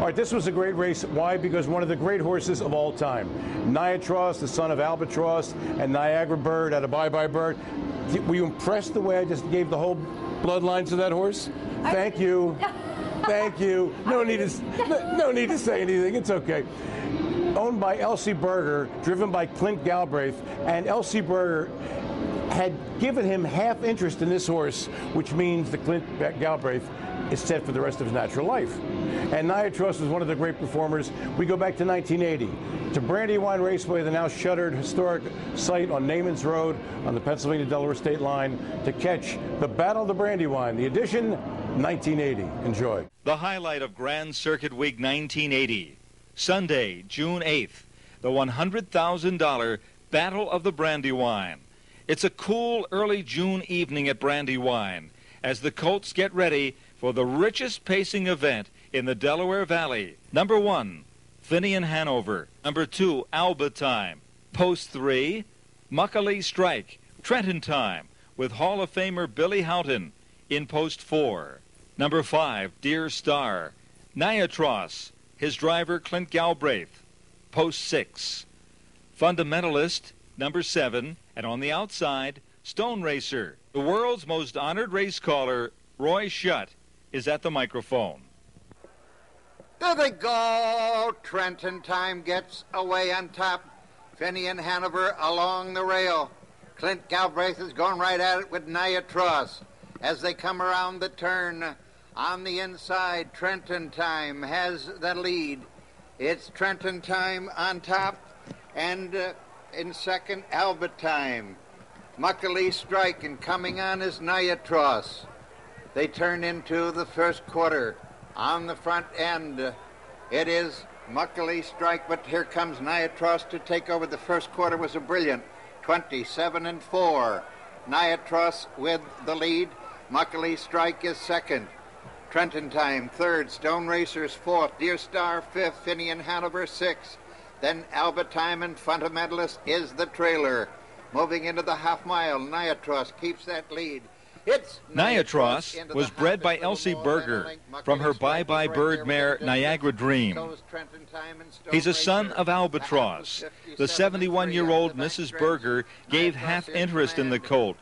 All right, this was a great race. Why? Because one of the great horses of all time. Niatross, the son of Albatross and Niagara Bird out of Bye Bye Bird. Were you impressed the way I just gave the whole bloodlines to that horse? Thank you. Thank you. No need to say anything. It's okay. Owned by Elsie Berger, driven by Clint Galbraith, and Elsie Berger had given him half interest in this horse, which means that Clint Galbraith is set for the rest of his natural life. And Niatross was one of the great performers. We go back to 1980, to Brandywine Raceway, the now shuttered historic site on Naaman's Road on the Pennsylvania-Delaware state line, to catch the Battle of the Brandywine, the edition 1980. Enjoy. The highlight of Grand Circuit Week 1980, Sunday, June 8th, the $100,000 Battle of the Brandywine. It's a cool early June evening at Brandywine as the colts get ready for the richest pacing event in the Delaware Valley. Number 1, Finian Hanover. Number 2, Alba Time. Post 3, Muckalee Strike, Trenton Time, with Hall of Famer Billy Houghton in Post 4. Number 5, Dear Star. Niatross, his driver Clint Galbraith, Post 6. Fundamentalist, number 7, and on the outside, Stone Racer. The world's most honored race caller, Roy Shutt, is at the microphone. There they go. Trenton Time gets away on top. Finian Hanover along the rail. Clint Galbraith is going right at it with Niatross. As they come around the turn on the inside, Trenton Time has the lead. It's Trenton Time on top, and in second, Alba Time. Muckalee Strike, and coming on is Niatross. They turn into the first quarter. On the front end, it is Muckalee Strike, but here comes Niatross to take over. The first quarter was a brilliant 27-4. Niatross with the lead. Muckalee Strike is second. Trenton Time third. Stone Racer's fourth. Dear Star fifth. Finian Hanover sixth. Then Alba Time and Fundamentalist is the trailer. Moving into the half mile, Niatross keeps that lead. Niatross was bred by Elsie Berger from her Bye Bye Bird mare Niagara Dream. He's a son of Albatross. The 71-year-old Mrs. Berger gave half interest in the colt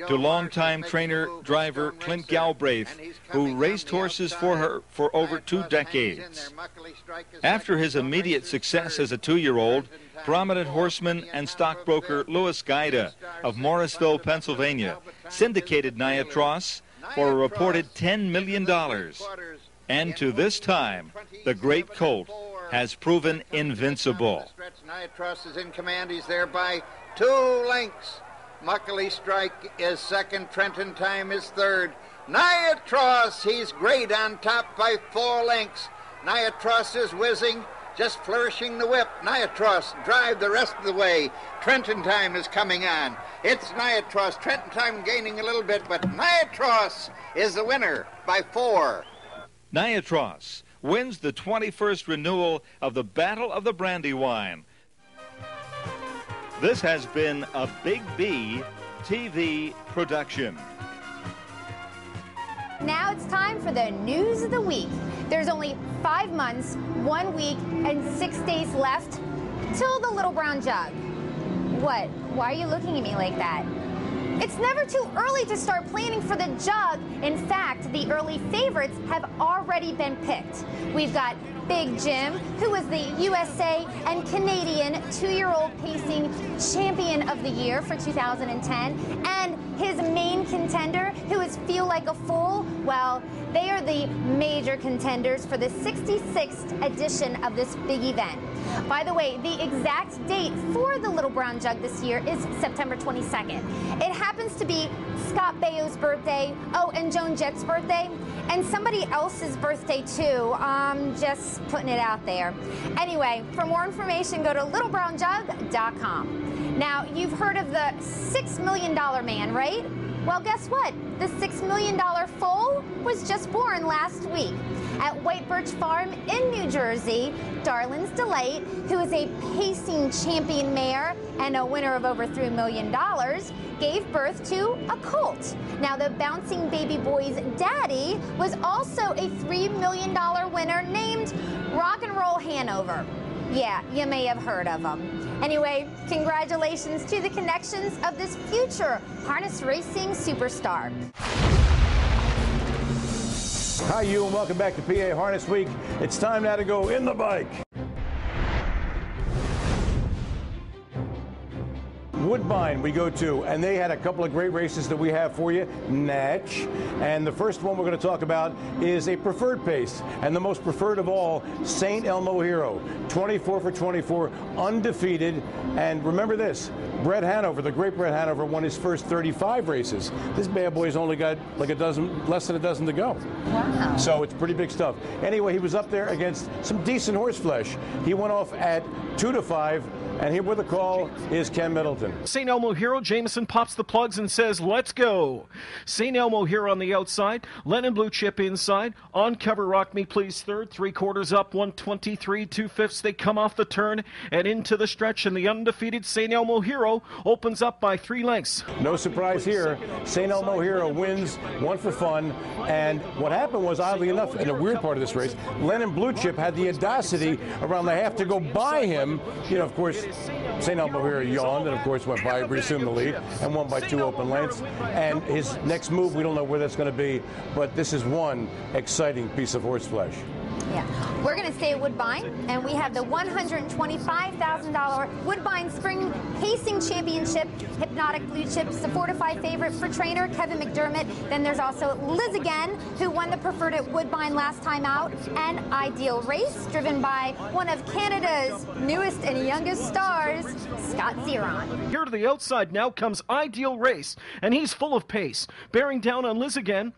to longtime trainer driver Clint Galbraith, who raced horses for her for over 2 decades. After his immediate success as a 2-year-old, prominent horseman and stockbroker Louis Gaida of Morrisville, Pennsylvania, syndicated Niatross for a reported $10 million. And to this time, the great colt has proven invincible. Niatross is in command. He's there by 2 lengths. Muckalee Strike is second. Trenton Time is third. Niatross, he's great on top by 4 lengths. Niatross is whizzing, just flourishing the whip. Niatross drive the rest of the way. Trenton Time is coming on. It's Niatross. Trenton Time gaining a little bit, but Niatross is the winner by 4. Niatross wins the 21st renewal of the Battle of the Brandywine. This has been a Big B TV production. Now it's time for the news of the week. There's only 5 months, 1 week, and 6 days left till the Little Brown Jug. What? Why are you looking at me like that? It's never too early to start planning for the Jug. In fact, the early favorites have already been picked. We've got Big Jim, who was the USA and Canadian 2-year-old pacing champion of the year for 2010, and his main contender, who is Feel Like a Fool. Well, they are the major contenders for the 66th edition of this big event. By the way, the exact date for the Little Brown Jug this year is September 22nd. It happens to be Scott Baio's birthday, oh, and Joan Jett's birthday, and somebody else's birthday too. Just putting it out there. Anyway, for more information, go to littlebrownjug.com. Now, you've heard of the $6 million man, right? Well, guess what? The $6 million foal was just born last week. At White Birch Farm in New Jersey, Darlin's Delight, who is a pacing champion mare and a winner of over $3 million, gave birth to a colt. Now, the bouncing baby boy's daddy was also a $3 million winner named Rock and Roll Hanover. Yeah, you may have heard of him. Anyway, congratulations to the connections of this future harness racing superstar. Hi, you, and welcome back to PA Harness Week. It's time now to go in the bike. Woodbine we go to, and they had a couple of great races that we have for you, Natch. And the first one we're going to talk about is a preferred pace, and the most preferred of all, St. Elmo Hero, 24 for 24, undefeated. And remember this, Brett Hanover, the great Brett Hanover, won his first 35 races. This bad boy's only got like less than a dozen to go. Wow. So it's pretty big stuff. Anyway, he was up there against some decent horse flesh. He went off at 2-5. And here with the call is Ken Middleton. St. Elmo Hero, Jameson pops the plugs and says, let's go. St. Elmo Hero on the outside, Lennon Blue Chip inside, on cover Rock Me Please third, 3/4 up, 123, 2/5. They come off the turn and into the stretch, and the undefeated St. Elmo Hero opens up by 3 lengths. No surprise here. St. Elmo Hero wins, one for fun. And what happened was, oddly enough, in a weird part of this race, Lennon Blue Chip had the audacity around the half to go by him. You know, of course, St. Elmo Hero yawned and, of course, went by, resumed the lead, and won by 2 open lengths. And his next move, we don't know where that's going to be, but this is one exciting piece of horseflesh. Yeah. We're going to stay at Woodbine, and we have the $125,000 Woodbine Spring Pacing Championship. Hypnotic Blue Chip's the 4-5 favorite for trainer Kevin McDermott. Then there's also Liz Again, who won the preferred at Woodbine last time out, and Ideal Race, driven by one of Canada's newest and youngest stars, Scott Zeron. Here to the outside now comes Ideal Race, and he's full of pace. Bearing down on Liz Again.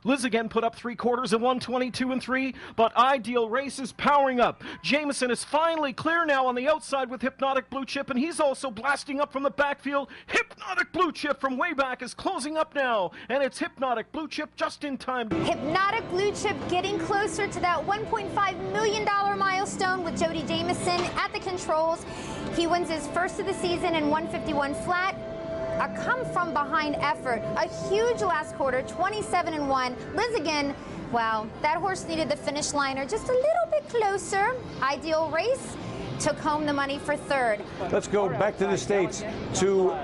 Liz Again put up 3/4 at 122 and 3, but Ideal Race is powering up. Jameson is finally clear now on the outside with Hypnotic Blue Chip, and he's also blasting up from the backfield. Hypnotic Blue Chip from way back is closing up now, and it's Hypnotic Blue Chip just in time. Hypnotic Blue Chip getting closer to that $1.5 million milestone with Jody Jameson at the controls. He wins his first of the season in 151 flat. A come-from-behind effort, a huge last quarter, 27-1. Liz Again, well, that horse needed the finish liner just a little bit closer. Ideal Race took home the money for third. Let's go back to the States to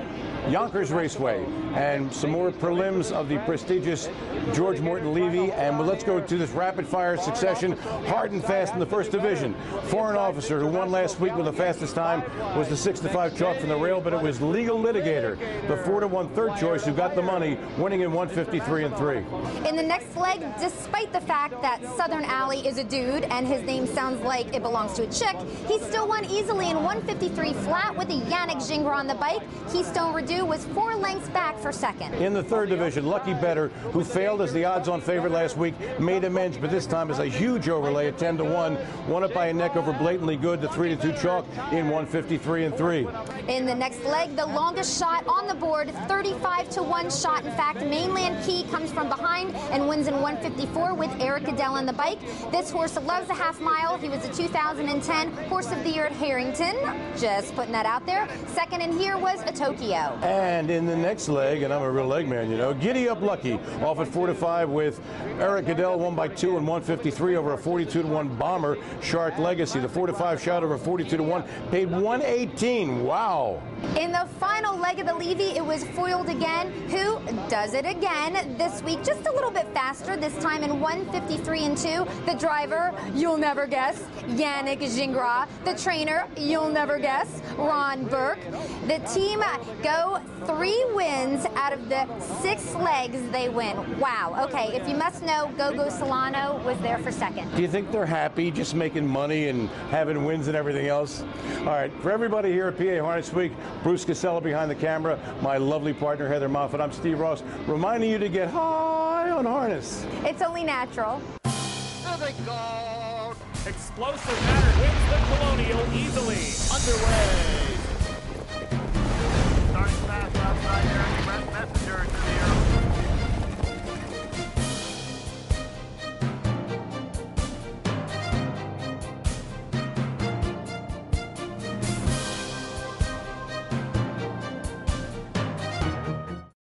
Yonkers Raceway and some more prelims of the prestigious George Morton Levy. And let's go to this rapid-fire succession, hard and fast in the first division. Foreign Officer, who won last week with the fastest time, was the 6-5 chalk from the rail, but it was Legal Litigator, the 4-1 third choice, who got the money, winning in 153 and 3. In the next leg, despite the fact that Southern Alley is a dude and his name sounds like it belongs to a chick, he still won easily in 153 flat with a Yannick Gingras on the bike. Keystone Redu was 4 lengths back for second. In the third division, Lucky Better, who failed as the odds-on favorite last week, made amends, but this time is a huge overlay at 10-1, won it by a neck over Blatantly Good, the 3-2 chalk in 153 and 3. In the next leg, the longest shot on the board, 35-1 shot. In fact, Mainland Key comes from behind and wins in 154 with Eric Goodell on the bike. This horse loves the half mile. He was a 2010 Horse of the Year at Harrington. Just putting that out there. Second in here was a Tokyo. And in the next leg, and I'm a real leg man, you know, Giddy Up Lucky off at 4-5 with Eric Goodell, won by 2 in 153 over a 42-1 Bomber Shark Legacy. The 4-5 shot over 42-1 paid 118. Wow. In the final leg of the Levy, it was foiled again. Who does it again this week? Just a little bit faster, this time in 153 and 2. The driver, you'll never guess, Yannick Gingras. The trainer, you'll never guess, Ron Burke. The team go 3 wins out of the 6 legs they win. Wow. Okay, if you must know, Gogo Solano was there for second. Do you think they're happy just making money and having wins and everything else? All right, for everybody here at PA Harness Week, Bruce Casella behind the camera, my lovely partner Heather Moffat, I'm Steve Ross, reminding you to get high on harness. It's only natural. There they go. Explosive Matter wins the Colonial easily. Underway. Starting fast outside there.